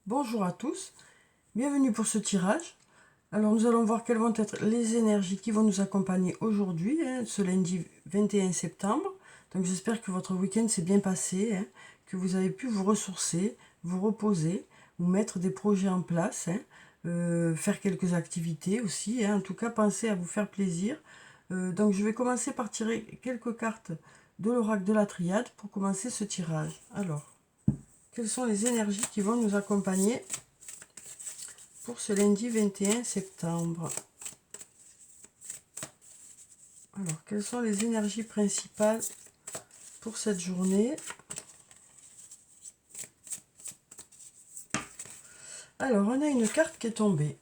Bonjour à tous, bienvenue pour ce tirage. Alors nous allons voir quelles vont être les énergies qui vont nous accompagner aujourd'hui, ce lundi 21 septembre. Donc j'espère que votre week-end s'est bien passé, que vous avez pu vous ressourcer, vous reposer, ou mettre des projets en place, faire quelques activités aussi. En tout cas, pensez à vous faire plaisir. Donc je vais commencer par tirer quelques cartes de l'oracle de la triade pour commencer ce tirage. Alors, quelles sont les énergies qui vont nous accompagner pour ce lundi 21 septembre? Alors, quelles sont les énergies principales pour cette journée? Alors, on a une carte qui est tombée.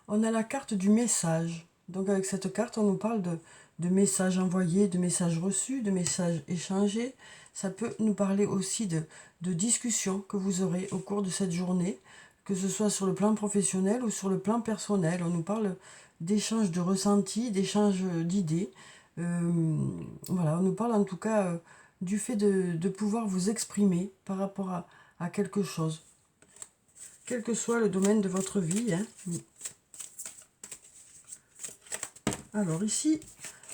On a la carte du message. Donc, avec cette carte, on nous parle de messages envoyés, de messages reçus, de messages échangés. Ça peut nous parler aussi de discussions que vous aurez au cours de cette journée, que ce soit sur le plan professionnel ou sur le plan personnel. On nous parle d'échanges de ressentis, d'échanges d'idées. Voilà, on nous parle en tout cas du fait de pouvoir vous exprimer par rapport à quelque chose, quel que soit le domaine de votre vie. Alors ici,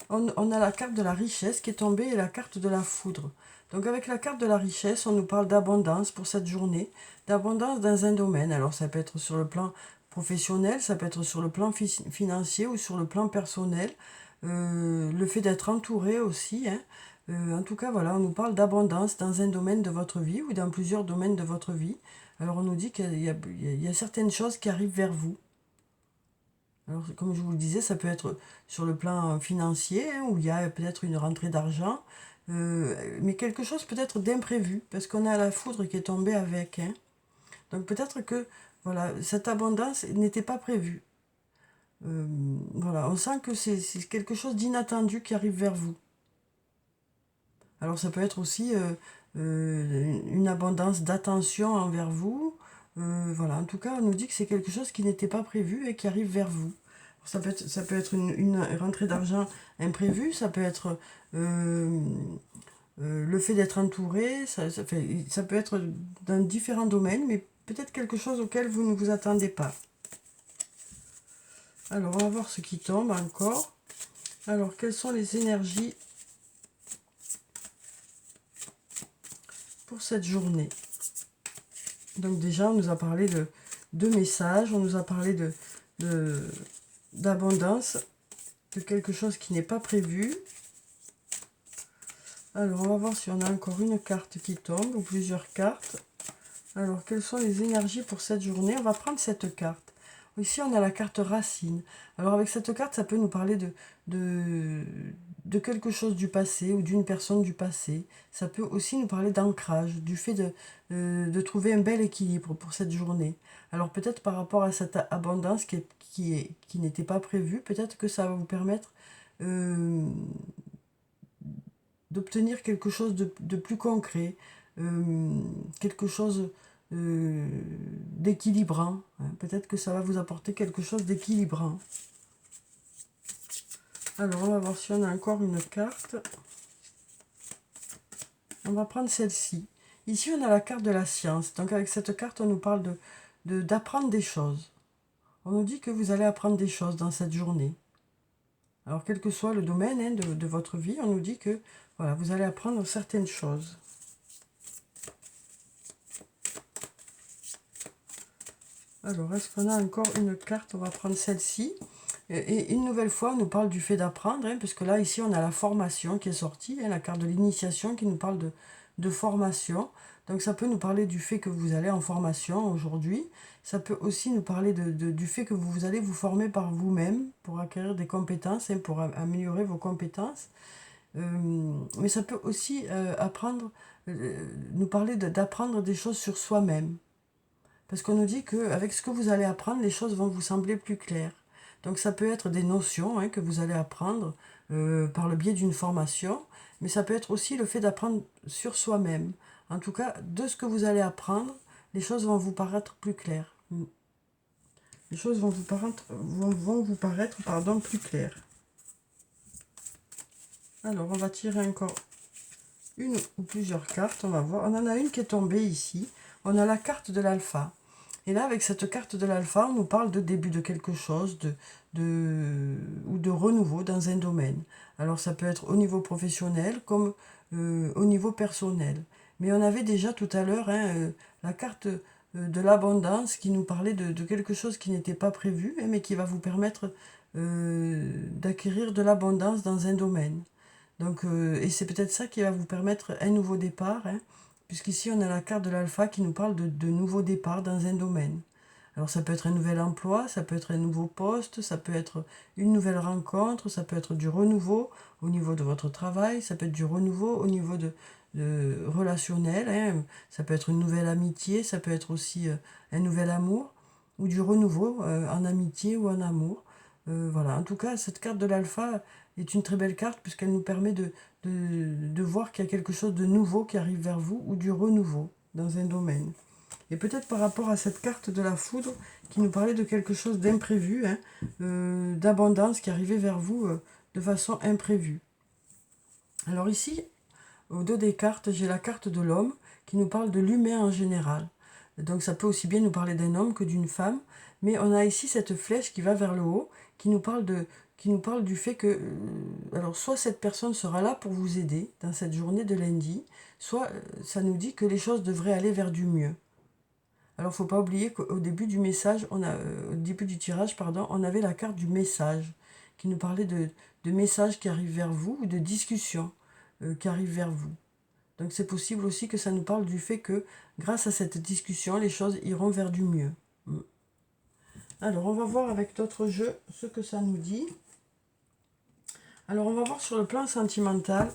on a la carte de la richesse qui est tombée et la carte de la foudre. Donc avec la carte de la richesse, on nous parle d'abondance pour cette journée, d'abondance dans un domaine. Alors ça peut être sur le plan professionnel, ça peut être sur le plan financier ou sur le plan personnel. Le fait d'être entouré aussi. En tout cas, voilà, on nous parle d'abondance dans un domaine de votre vie ou dans plusieurs domaines de votre vie. Alors on nous dit qu'il y a certaines choses qui arrivent vers vous. Alors, comme je vous le disais, ça peut être sur le plan financier, où il y a peut-être une rentrée d'argent, mais quelque chose peut-être d'imprévu, parce qu'on a la foudre qui est tombée avec. Donc peut-être que voilà, cette abondance n'était pas prévue. Voilà, on sent que c'est quelque chose d'inattendu qui arrive vers vous. Alors ça peut être aussi une abondance d'attention envers vous. Voilà, en tout cas, on nous dit que c'est quelque chose qui n'était pas prévu et qui arrive vers vous. Ça peut être une rentrée d'argent imprévue, ça peut être le fait d'être entouré, ça peut être dans différents domaines, mais peut-être quelque chose auquel vous ne vous attendez pas. Alors, on va voir ce qui tombe encore. Alors, quelles sont les énergies pour cette journée? Donc déjà, on nous a parlé de messages, on nous a parlé d'abondance, de quelque chose qui n'est pas prévu. Alors, on va voir si on a encore une carte qui tombe, ou plusieurs cartes. Alors, quelles sont les énergies pour cette journée? On va prendre cette carte. Ici, on a la carte racine. Alors, avec cette carte, ça peut nous parler de quelque chose du passé ou d'une personne du passé. Ça peut aussi nous parler d'ancrage, du fait de trouver un bel équilibre pour cette journée. Alors, peut-être par rapport à cette abondance qui n'était pas prévue, peut-être que ça va vous permettre d'obtenir quelque chose de plus concret, quelque chose d'équilibrant. Peut-être que ça va vous apporter quelque chose d'équilibrant. Alors, on va voir si on a encore une carte. On va prendre celle-ci. Ici, on a la carte de la science. Donc, avec cette carte, on nous parle d'apprendre des choses. On nous dit que vous allez apprendre des choses dans cette journée. Alors, quel que soit le domaine de votre vie, on nous dit que voilà, vous allez apprendre certaines choses. Alors, est-ce qu'on a encore une carte? On va prendre celle-ci. Et une nouvelle fois, on nous parle du fait d'apprendre, parce que là, ici, on a la formation qui est sortie, la carte de l'initiation qui nous parle de formation. Donc, ça peut nous parler du fait que vous allez en formation aujourd'hui. Ça peut aussi nous parler du fait que vous allez vous former par vous-même pour acquérir des compétences, pour améliorer vos compétences. Mais ça peut aussi nous parler d'apprendre des choses sur soi-même. Parce qu'on nous dit qu'avec ce que vous allez apprendre, les choses vont vous sembler plus claires. Donc ça peut être des notions que vous allez apprendre par le biais d'une formation, mais ça peut être aussi le fait d'apprendre sur soi-même. En tout cas, de ce que vous allez apprendre, les choses vont vous paraître plus claires. Les choses vont vous paraître plus claires. Alors, on va tirer encore une ou plusieurs cartes. On va voir. On en a une qui est tombée ici. On a la carte de l'alpha. Et là, avec cette carte de l'alpha, on nous parle de début de quelque chose, ou de renouveau dans un domaine. Alors ça peut être au niveau professionnel comme au niveau personnel. Mais on avait déjà tout à l'heure la carte de l'abondance qui nous parlait de quelque chose qui n'était pas prévu, mais qui va vous permettre d'acquérir de l'abondance dans un domaine. Donc, et c'est peut-être ça qui va vous permettre un nouveau départ, puisqu'ici on a la carte de l'alpha qui nous parle de nouveaux départs dans un domaine. Alors ça peut être un nouvel emploi, ça peut être un nouveau poste, ça peut être une nouvelle rencontre, ça peut être du renouveau au niveau de votre travail, ça peut être du renouveau au niveau de relationnel, ça peut être une nouvelle amitié, ça peut être aussi un nouvel amour, ou du renouveau en amitié ou en amour. Voilà, en tout cas, cette carte de l'alpha est une très belle carte puisqu'elle nous permet de voir qu'il y a quelque chose de nouveau qui arrive vers vous ou du renouveau dans un domaine. Et peut-être par rapport à cette carte de la foudre qui nous parlait de quelque chose d'imprévu, d'abondance qui arrivait vers vous de façon imprévue. Alors ici, au dos des cartes, j'ai la carte de l'homme qui nous parle de l'humain en général. Donc ça peut aussi bien nous parler d'un homme que d'une femme, mais on a ici cette flèche qui va vers le haut, qui nous parle du fait que, alors soit cette personne sera là pour vous aider dans cette journée de lundi, soit ça nous dit que les choses devraient aller vers du mieux. Alors, il ne faut pas oublier qu'au début du message, au début du tirage, pardon, on avait la carte du message qui nous parlait de messages qui arrivent vers vous ou de discussions qui arrivent vers vous. Donc, c'est possible aussi que ça nous parle du fait que grâce à cette discussion, les choses iront vers du mieux. Alors, on va voir avec d'autres jeux ce que ça nous dit. Alors, on va voir sur le plan sentimental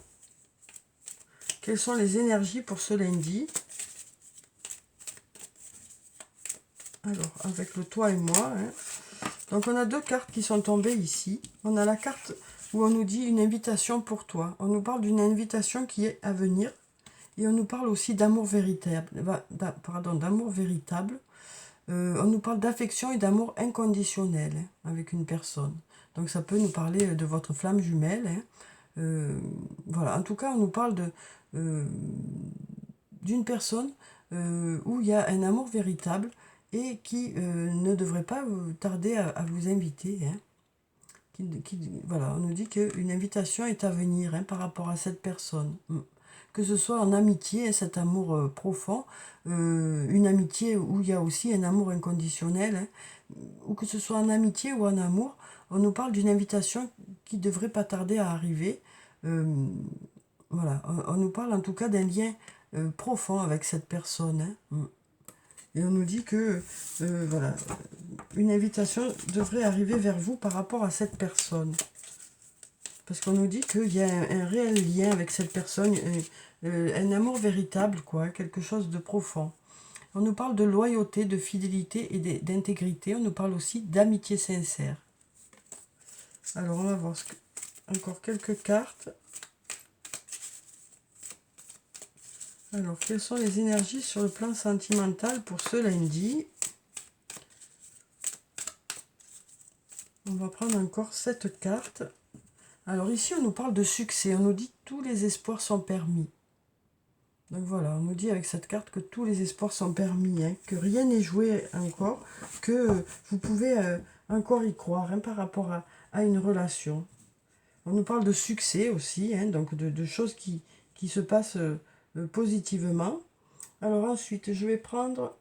quelles sont les énergies pour ce lundi. Alors, avec le toi et moi. Donc, on a deux cartes qui sont tombées ici. On a la carte où on nous dit une invitation pour toi. On nous parle d'une invitation qui est à venir. Et on nous parle aussi d'amour véritable. D'amour véritable. On nous parle d'affection et d'amour inconditionnel avec une personne. Donc, ça peut nous parler de votre flamme jumelle. Voilà. En tout cas, on nous parle d'une personne où il y a un amour véritable et qui ne devrait pas tarder à vous inviter. Voilà, on nous dit qu'une invitation est à venir par rapport à cette personne. Que ce soit en amitié, cet amour profond, une amitié où il y a aussi un amour inconditionnel, ou que ce soit en amitié ou en amour, on nous parle d'une invitation qui ne devrait pas tarder à arriver. Voilà, on nous parle en tout cas d'un lien profond avec cette personne. Et on nous dit que voilà, une invitation devrait arriver vers vous par rapport à cette personne. Parce qu'on nous dit qu'il y a un réel lien avec cette personne, un amour véritable, quoi, quelque chose de profond. On nous parle de loyauté, de fidélité et d'intégrité. On nous parle aussi d'amitié sincère. Alors, on va voir encore quelques cartes. Alors, quelles sont les énergies sur le plan sentimental pour ce lundi? On va prendre encore cette carte. Alors ici, on nous parle de succès. On nous dit que tous les espoirs sont permis. Donc voilà, on nous dit avec cette carte que tous les espoirs sont permis, que rien n'est joué encore, que vous pouvez encore y croire par rapport à une relation. On nous parle de succès aussi, donc de choses qui se passent positivement. Alors ensuite, je vais prendre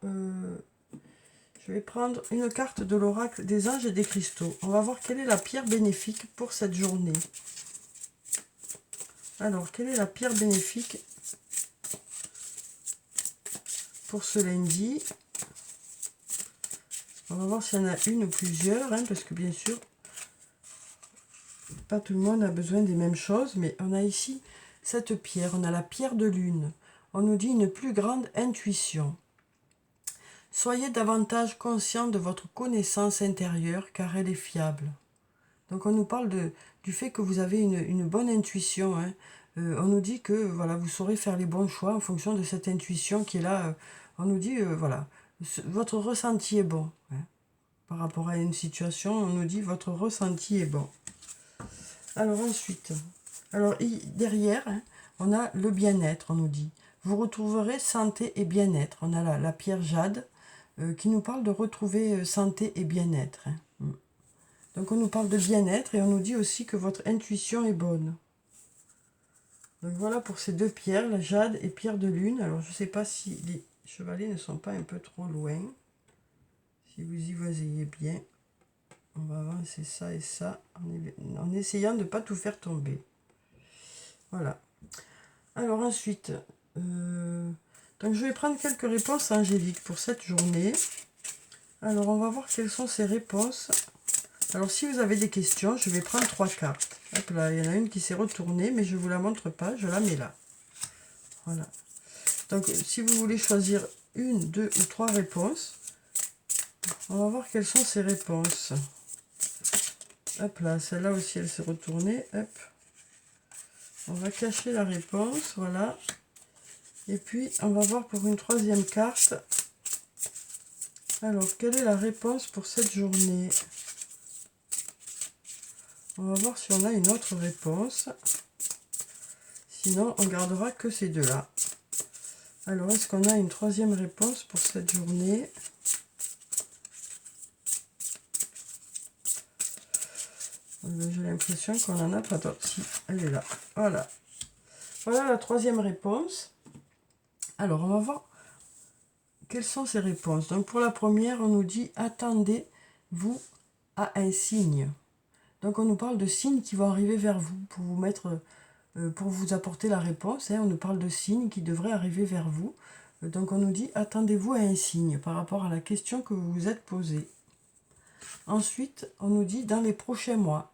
une carte de l'oracle des anges et des cristaux. On va voir quelle est la pierre bénéfique pour cette journée. Alors, quelle est la pierre bénéfique pour ce lundi? On va voir s'il y en a une ou plusieurs, parce que bien sûr, pas tout le monde a besoin des mêmes choses, mais on a ici cette pierre, on a la pierre de lune. On nous dit une plus grande intuition. Soyez davantage conscient de votre connaissance intérieure car elle est fiable. Donc on nous parle du fait que vous avez une bonne intuition. On nous dit que voilà, vous saurez faire les bons choix en fonction de cette intuition qui est là. On nous dit, voilà, votre ressenti est bon. Par rapport à une situation, on nous dit votre ressenti est bon. Alors ensuite, derrière, on a le bien-être, on nous dit. Vous retrouverez santé et bien-être. On a la pierre jade. qui nous parle de retrouver santé et bien-être. Hein. Donc on nous parle de bien-être et on nous dit aussi que votre intuition est bonne. Donc voilà pour ces deux pierres, la jade et pierre de lune. Alors je ne sais pas si les chevalets ne sont pas un peu trop loin. Si vous y voyez bien, on va avancer ça et ça en essayant de ne pas tout faire tomber. Voilà. Alors ensuite, donc je vais prendre quelques réponses angéliques pour cette journée. Alors on va voir quelles sont ces réponses. Alors si vous avez des questions, je vais prendre 3 cartes. Hop là, il y en a une qui s'est retournée, mais je ne vous la montre pas, je la mets là. Voilà. Donc si vous voulez choisir une, deux ou 3 réponses, on va voir quelles sont ces réponses. Hop là, celle-là aussi elle s'est retournée. Hop. On va cacher la réponse, voilà. Et puis on va voir pour une 3e carte. Alors, quelle est la réponse pour cette journée? On va voir si on a une autre réponse. Sinon, on gardera que ces deux-là. Alors, est-ce qu'on a une 3e réponse pour cette journée? J'ai l'impression qu'on en a pas d'autre. Si, elle est là. Voilà. Voilà la 3e réponse. Alors, on va voir quelles sont ces réponses. Donc, pour la première, on nous dit « Attendez-vous à un signe ». Donc, on nous parle de signes qui vont arriver vers vous pour vous mettre... pour vous apporter la réponse, hein. On nous parle de signes qui devraient arriver vers vous. Donc on nous dit, attendez-vous à un signe par rapport à la question que vous vous êtes posée. Ensuite, on nous dit dans les prochains mois.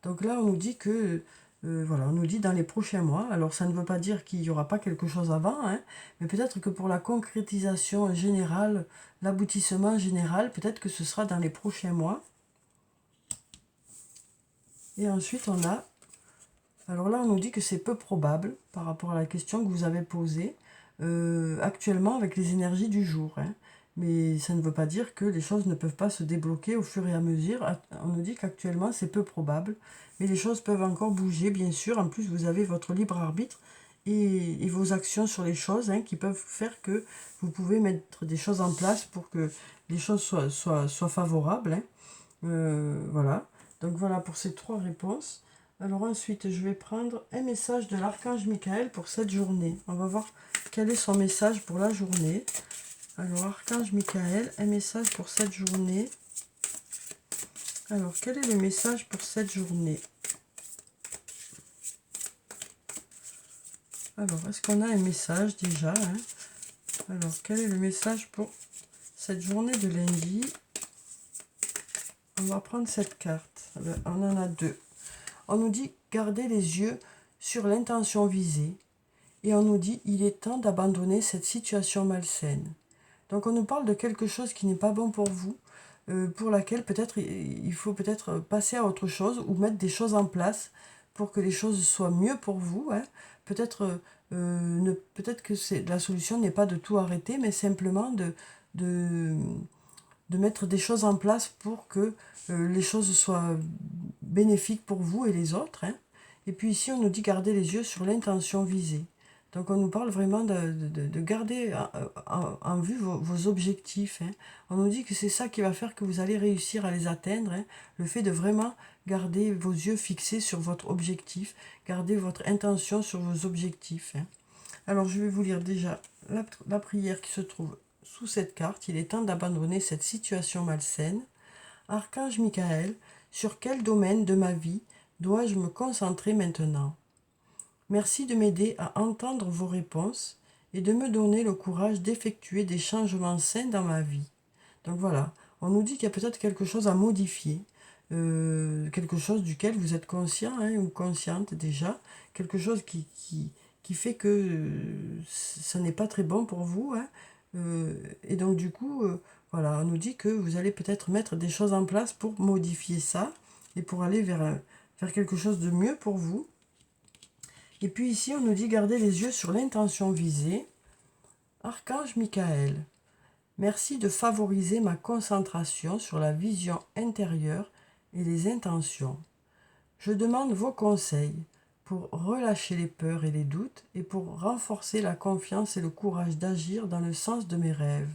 Donc là, on nous dit que, voilà, on nous dit dans les prochains mois. Alors ça ne veut pas dire qu'il n'y aura pas quelque chose avant, hein, mais peut-être que pour la concrétisation générale, l'aboutissement général, peut-être que ce sera dans les prochains mois. Et ensuite, on a... Alors là, on nous dit que c'est peu probable par rapport à la question que vous avez posée actuellement avec les énergies du jour. Hein. Mais ça ne veut pas dire que les choses ne peuvent pas se débloquer au fur et à mesure. On nous dit qu'actuellement, c'est peu probable. Mais les choses peuvent encore bouger, bien sûr. En plus, vous avez votre libre arbitre et vos actions sur les choses hein, qui peuvent faire que vous pouvez mettre des choses en place pour que les choses soient favorables. Hein. Voilà. Donc voilà pour ces 3 réponses. Alors ensuite, je vais prendre un message de l'archange Michael pour cette journée. On va voir quel est son message pour la journée. Alors, archange Michael, un message pour cette journée. Alors, quel est le message pour cette journée? Alors, est-ce qu'on a un message déjà hein? Alors, quel est le message pour cette journée de lundi? On va prendre cette carte. On en a 2. On nous dit garder les yeux sur l'intention visée et on nous dit il est temps d'abandonner cette situation malsaine. Donc on nous parle de quelque chose qui n'est pas bon pour vous, pour laquelle peut-être il faut peut-être passer à autre chose ou mettre des choses en place pour que les choses soient mieux pour vous. Hein. Peut-être peut-être que la solution n'est pas de tout arrêter, mais simplement de mettre des choses en place pour que les choses soient bénéfiques pour vous et les autres. Hein. Et puis ici, on nous dit garder les yeux sur l'intention visée. Donc on nous parle vraiment de garder en vue vos objectifs. Hein. On nous dit que c'est ça qui va faire que vous allez réussir à les atteindre. Hein. Le fait de vraiment garder vos yeux fixés sur votre objectif, garder votre intention sur vos objectifs. Hein. Alors je vais vous lire déjà la prière qui se trouve sous cette carte. Il est temps d'abandonner cette situation malsaine. Archange Michael, sur quel domaine de ma vie dois-je me concentrer maintenant? Merci de m'aider à entendre vos réponses et de me donner le courage d'effectuer des changements sains dans ma vie. Donc voilà, on nous dit qu'il y a peut-être quelque chose à modifier, quelque chose duquel vous êtes conscient hein, ou consciente déjà, quelque chose qui fait que ça n'est pas très bon pour vous. Hein, et donc du coup, voilà, on nous dit que vous allez peut-être mettre des choses en place pour modifier ça et pour aller vers quelque chose de mieux pour vous. Et puis ici, on nous dit garder les yeux sur l'intention visée. Archange Michael, merci de favoriser ma concentration sur la vision intérieure et les intentions. Je demande vos conseils pour relâcher les peurs et les doutes et pour renforcer la confiance et le courage d'agir dans le sens de mes rêves.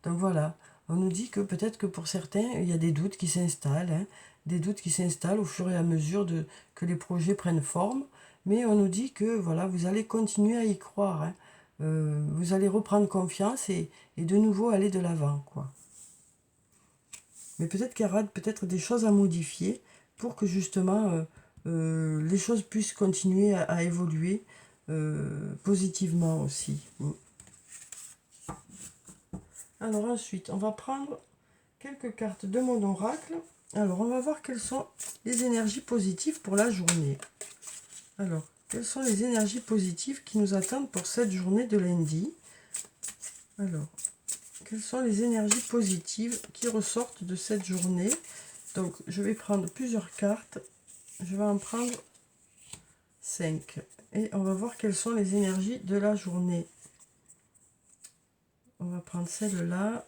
Donc voilà, on nous dit que peut-être que pour certains, il y a des doutes qui s'installent, hein, des doutes qui s'installent au fur et à mesure que les projets prennent forme. Mais on nous dit que voilà, vous allez continuer à y croire, hein. Vous allez reprendre confiance et de nouveau aller de l'avant, quoi. Mais peut-être qu'il y aura peut-être des choses à modifier pour que justement les choses puissent continuer à évoluer positivement aussi. Alors ensuite, on va prendre quelques cartes de mon oracle. Alors, on va voir quelles sont les énergies positives pour la journée. Alors, quelles sont les énergies positives qui nous attendent pour cette journée de lundi? Alors, quelles sont les énergies positives qui ressortent de cette journée? Donc, je vais prendre plusieurs cartes. Je vais en prendre 5. Et on va voir quelles sont les énergies de la journée. On va prendre celle-là,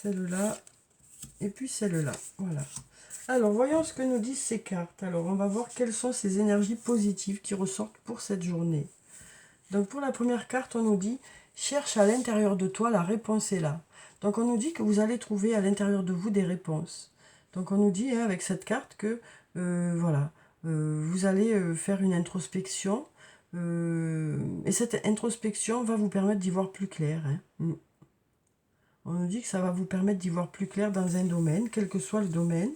celle-là, et puis celle-là. Voilà. Alors, voyons ce que nous disent ces cartes. Alors, on va voir quelles sont ces énergies positives qui ressortent pour cette journée. Donc, pour la première carte, on nous dit « Cherche à l'intérieur de toi, la réponse est là ». Donc, on nous dit que vous allez trouver à l'intérieur de vous des réponses. Donc, on nous dit hein, avec cette carte que, voilà, vous allez faire une introspection. Et cette introspection va vous permettre d'y voir plus clair. Hein. On nous dit que ça va vous permettre d'y voir plus clair dans un domaine, quel que soit le domaine.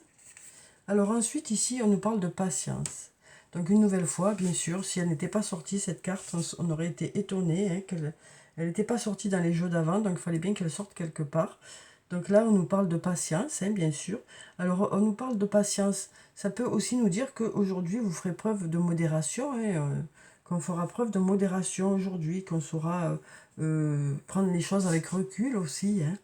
Alors ensuite, ici, on nous parle de patience. Donc une nouvelle fois, bien sûr, si elle n'était pas sortie, cette carte, on aurait été étonné hein, qu'elle n'était pas sortie dans les jeux d'avant, donc il fallait bien qu'elle sorte quelque part. Donc là, on nous parle de patience, hein, bien sûr. Alors, on nous parle de patience. Ça peut aussi nous dire qu'aujourd'hui, vous ferez preuve de modération, hein, qu'on fera preuve de modération aujourd'hui, qu'on saura prendre les choses avec recul aussi. Hein.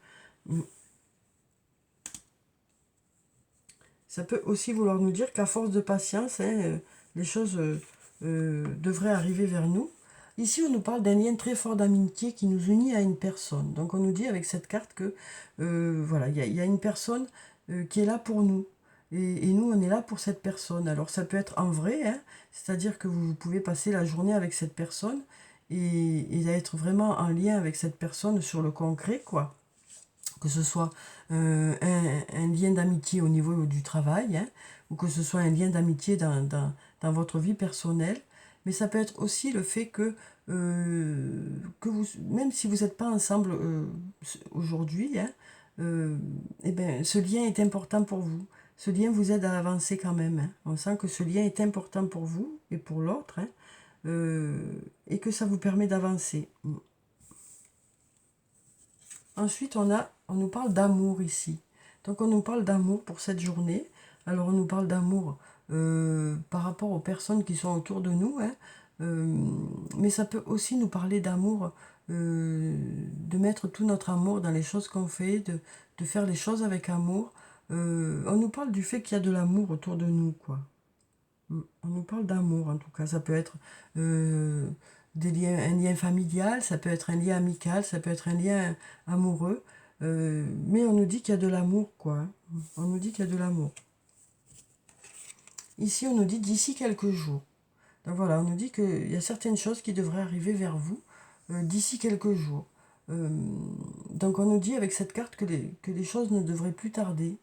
Ça peut aussi vouloir nous dire qu'à force de patience, hein, les choses devraient arriver vers nous. Ici, on nous parle d'un lien très fort d'amitié qui nous unit à une personne. Donc, on nous dit avec cette carte que voilà, il y a une personne qui est là pour nous. Et nous, on est là pour cette personne. Alors, ça peut être en vrai, hein, c'est-à-dire que vous pouvez passer la journée avec cette personne et être vraiment en lien avec cette personne sur le concret, quoi. Que ce soit un lien d'amitié au niveau du travail, hein, ou que ce soit un lien d'amitié dans votre vie personnelle. Mais ça peut être aussi le fait que vous, même si vous n'êtes pas ensemble aujourd'hui, hein, eh ben, ce lien est important pour vous. Ce lien vous aide à avancer quand même. Hein. On sent que ce lien est important pour vous et pour l'autre, hein, et que ça vous permet d'avancer. Ensuite, on nous parle d'amour ici. Donc, on nous parle d'amour pour cette journée. Alors, on nous parle d'amour par rapport aux personnes qui sont autour de nous. Hein. Mais ça peut aussi nous parler d'amour, de mettre tout notre amour dans les choses qu'on fait, de faire les choses avec amour. On nous parle du fait qu'il y a de l'amour autour de nous, quoi. On nous parle d'amour, en tout cas. Ça peut être un lien familial, ça peut être un lien amical, ça peut être un lien amoureux. Mais on nous dit qu'il y a de l'amour, quoi. On nous dit qu'il y a de l'amour. Ici, on nous dit d'ici quelques jours. Donc voilà, on nous dit qu'il y a certaines choses qui devraient arriver vers vous d'ici quelques jours. Donc on nous dit avec cette carte que les choses ne devraient plus tarder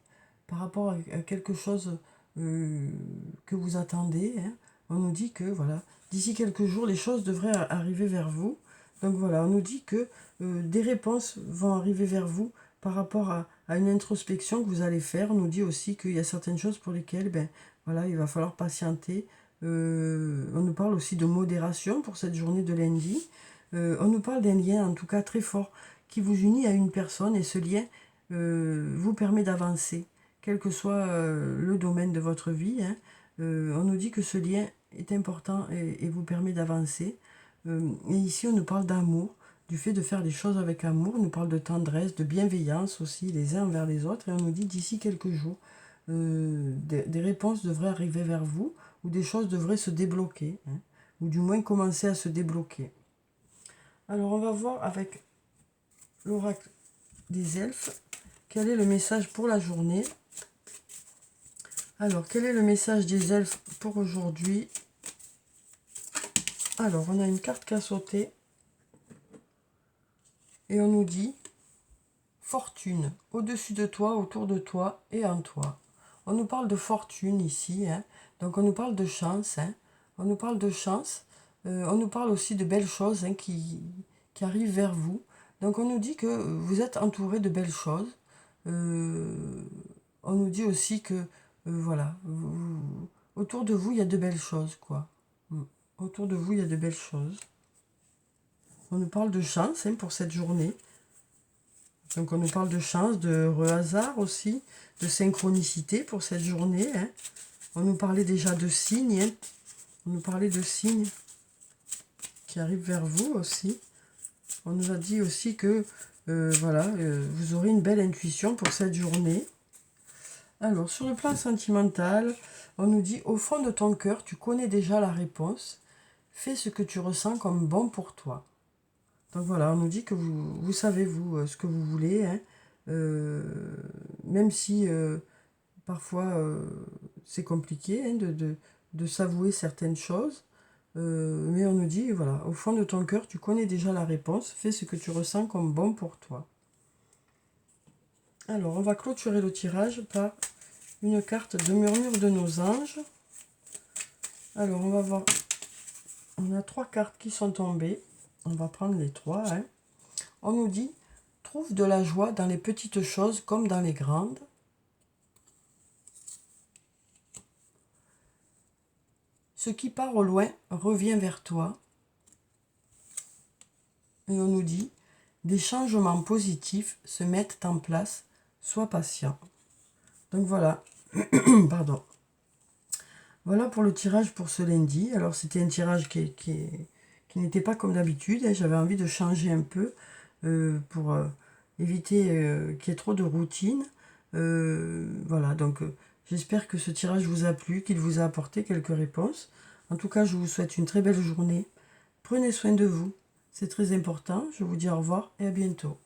par rapport à quelque chose que vous attendez. Hein. On nous dit que voilà, d'ici quelques jours, les choses devraient arriver vers vous. Donc voilà, on nous dit que des réponses vont arriver vers vous par rapport à une introspection que vous allez faire. On nous dit aussi qu'il y a certaines choses pour lesquelles ben, voilà, il va falloir patienter. On nous parle aussi de modération pour cette journée de lundi. On nous parle d'un lien en tout cas très fort qui vous unit à une personne et ce lien vous permet d'avancer, quel que soit le domaine de votre vie. Hein. On nous dit que ce lien est important et vous permet d'avancer. Et ici, on nous parle d'amour, du fait de faire les choses avec amour. On nous parle de tendresse, de bienveillance aussi, les uns envers les autres. Et on nous dit d'ici quelques jours, des réponses devraient arriver vers vous ou des choses devraient se débloquer, hein, ou du moins commencer à se débloquer. Alors, on va voir avec l'oracle des elfes quel est le message pour la journée. Alors, quel est le message des elfes pour aujourd'hui? Alors, on a une carte qui a sauté. Et on nous dit fortune, au-dessus de toi, autour de toi et en toi. On nous parle de fortune ici, hein. Donc on nous parle de chance, hein. On nous parle de chance, on nous parle aussi de belles choses, hein, qui arrivent vers vous. Donc on nous dit que vous êtes entouré de belles choses. On nous dit aussi que, voilà, autour de vous, il y a de belles choses, quoi. Autour de vous, il y a de belles choses. On nous parle de chance, hein, pour cette journée. Donc on nous parle de chance, de hasard aussi, de synchronicité pour cette journée, hein. On nous parlait déjà de signes, hein. On nous parlait de signes qui arrivent vers vous aussi. On nous a dit aussi que, voilà, vous aurez une belle intuition pour cette journée. Alors, sur le plan sentimental, on nous dit, au fond de ton cœur, tu connais déjà la réponse. Fais ce que tu ressens comme bon pour toi. Donc voilà, on nous dit que vous savez, vous, ce que vous voulez, hein. Même si parfois c'est compliqué, hein, de s'avouer certaines choses. Mais on nous dit, voilà, au fond de ton cœur, tu connais déjà la réponse. Fais ce que tu ressens comme bon pour toi. Alors, on va clôturer le tirage par une carte de murmure de nos anges. Alors, on va voir. On a 3 cartes qui sont tombées. On va prendre les 3. Hein. On nous dit, trouve de la joie dans les petites choses comme dans les grandes. Ce qui part au loin revient vers toi. Et on nous dit, des changements positifs se mettent en place, sois patient. Donc voilà, pardon. Voilà pour le tirage pour ce lundi. Alors c'était un tirage qui n'était pas comme d'habitude. Hein. J'avais envie de changer un peu pour éviter qu'il y ait trop de routine. Voilà, donc j'espère que ce tirage vous a plu, qu'il vous a apporté quelques réponses. En tout cas, je vous souhaite une très belle journée. Prenez soin de vous, c'est très important. Je vous dis au revoir et à bientôt.